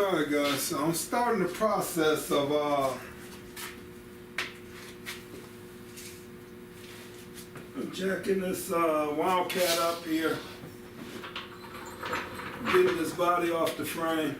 Alright guys, so I'm starting the process of jacking this Wildcat up here, getting this body off the frame.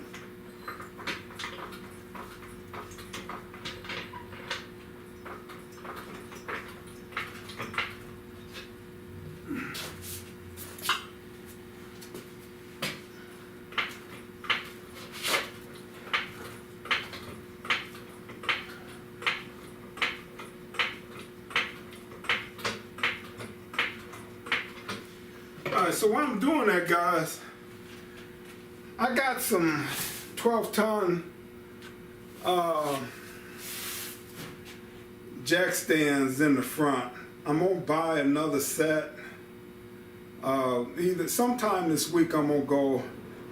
Alright, so while I'm doing that, guys, I got some 12-ton jack stands in the front. I'm gonna buy another set. Either sometime this week I'm gonna go.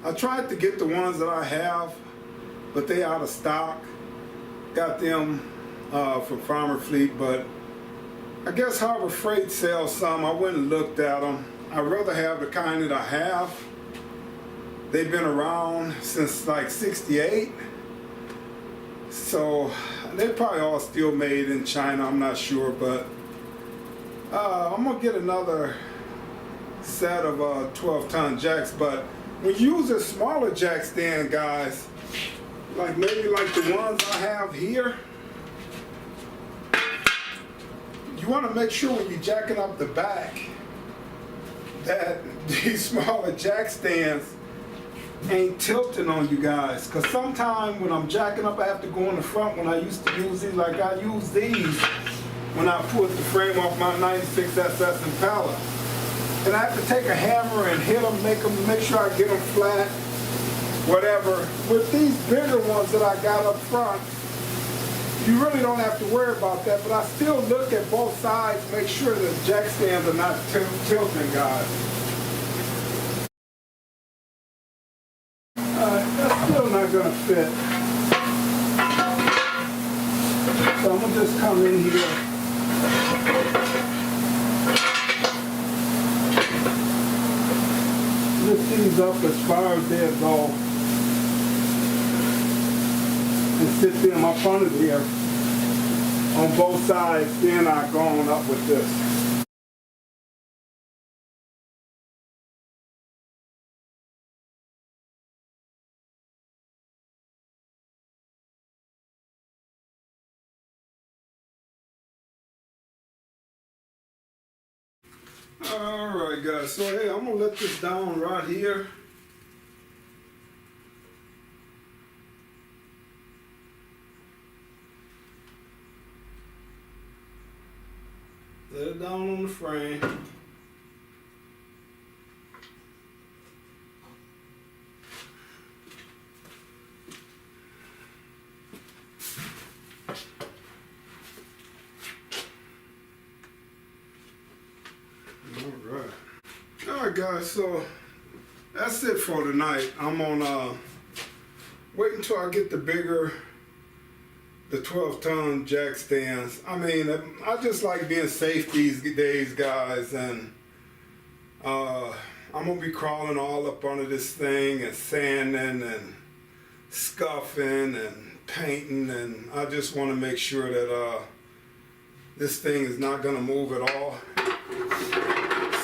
I tried to get the ones that I have, but they out of stock. Got them from Farmer Fleet, but I guess Harbor Freight sells some. I went and looked at them. I'd rather have the kind that I have. They've been around since like '68. So they're probably all still made in China, I'm not sure, but I'm gonna get another set of 12-ton jacks. But when you use a smaller jack stand, guys, like maybe like the ones I have here, you want to make sure when you're jacking up the back that these smaller jack stands ain't tilting on you guys. Because sometimes when I'm jacking up, I have to go in the front. When I used to use these, like I use these when I put the frame off my 96 SS Impala. And I have to take a hammer and hit them, make sure I get them flat, whatever. With these bigger ones that I got up front, you really don't have to worry about that, but I still look at both sides, make sure the jack stands are not tilting, guys. That's still not gonna fit. So I'm gonna just come in here. Lift these up as far as they'll go. And sit them up under here on both sides, then I go on up with this. Alright guys, so hey, I'm gonna let this down right here. Let it down on the frame. Alright guys, so that's it for tonight. I'm on wait until I get the 12-ton jack stands. I mean, I just like being safe these days, guys, and I'm gonna be crawling all up under this thing and sanding and scuffing and painting, and I just want to make sure that this thing is not gonna move at all.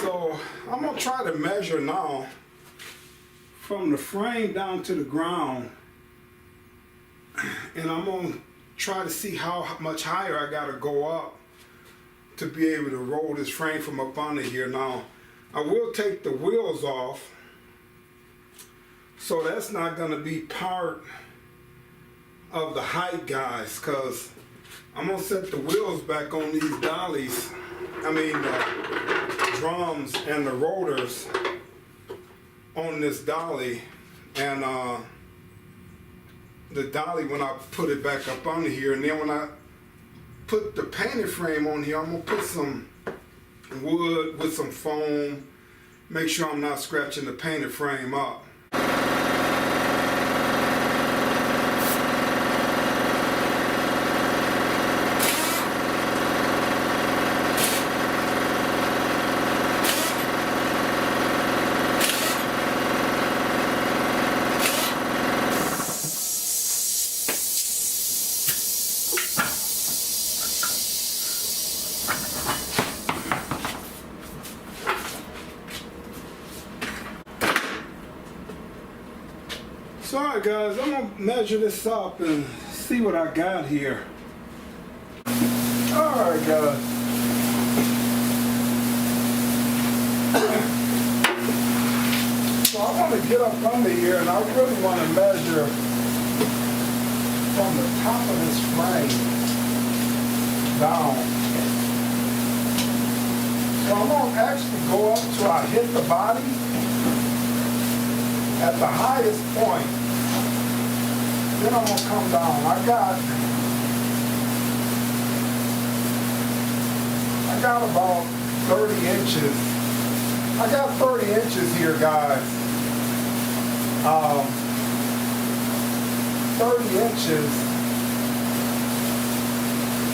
So I'm gonna try to measure now from the frame down to the ground, and I'm gonna try to see how much higher I gotta go up to be able to roll this frame from up under here. Now, I will take the wheels off, so that's not gonna be part of the height, guys, because I'm gonna set the wheels back on these dollies. I mean, the drums and the rotors on this dolly, and the dolly when I put it back up under here, and then when I put the painted frame on here, I'm gonna put some wood with some foam, make sure I'm not scratching the painted frame up. So alright guys, I'm gonna measure this up and see what I got here. Alright guys. So I want to get up under here and I really want to measure from the top of this frame down. So I'm going to actually go up till I hit the body at the highest point. Then I'm going to come down. I got about 30 inches. I got 30 inches here, guys. 30 inches.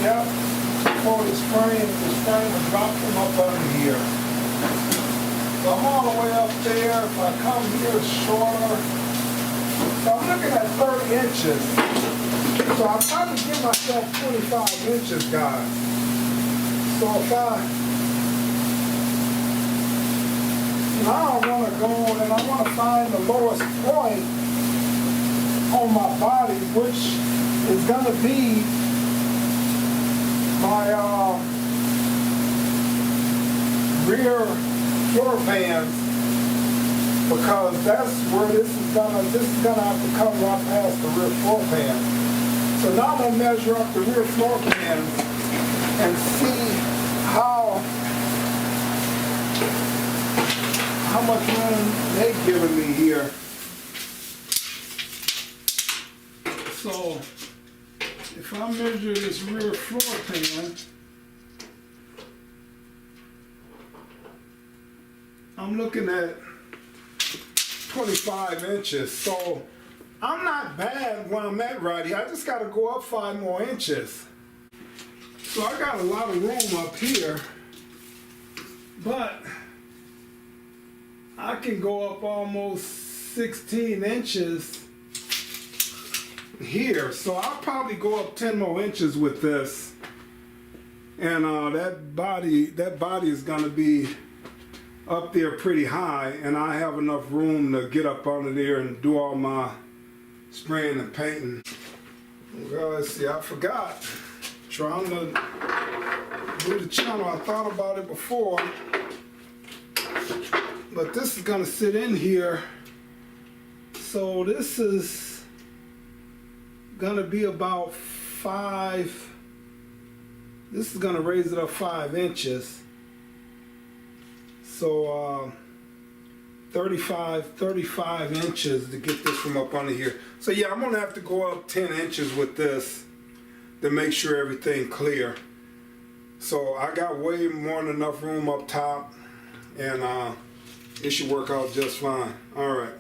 Yep. For this frame is dropped from up under here. So I'm all the way up there. If I come here, it's shorter. So I'm looking at 30 inches. So I'm trying to give myself 25 inches, guys. So if I want to go and I want to find the lowest point on my body, which is going to be my rear floor pans, because that's where this is gonna have to come right past the rear floor pan. So now I'm gonna measure up the rear floor pans and see how much room they've given me here. So if I measure this rear floor pan, I'm looking at 25 inches. So I'm not bad where I'm at right here. I just got to go up 5 more inches. So I got a lot of room up here, but I can go up almost 16 inches here. So I'll probably go up 10 more inches with this. And that body is going to be up there pretty high, and I have enough room to get up under there and do all my spraying and painting. Guys, see, I forgot. Trying to do the channel, I thought about it before, but this is gonna sit in here. So this is gonna be about 5. This is gonna raise it up 5 inches. So 35 inches to get this from up under here. So yeah, I'm gonna have to go up 10 inches with this to make sure everything clear. So I got way more than enough room up top, and it should work out just fine. All right.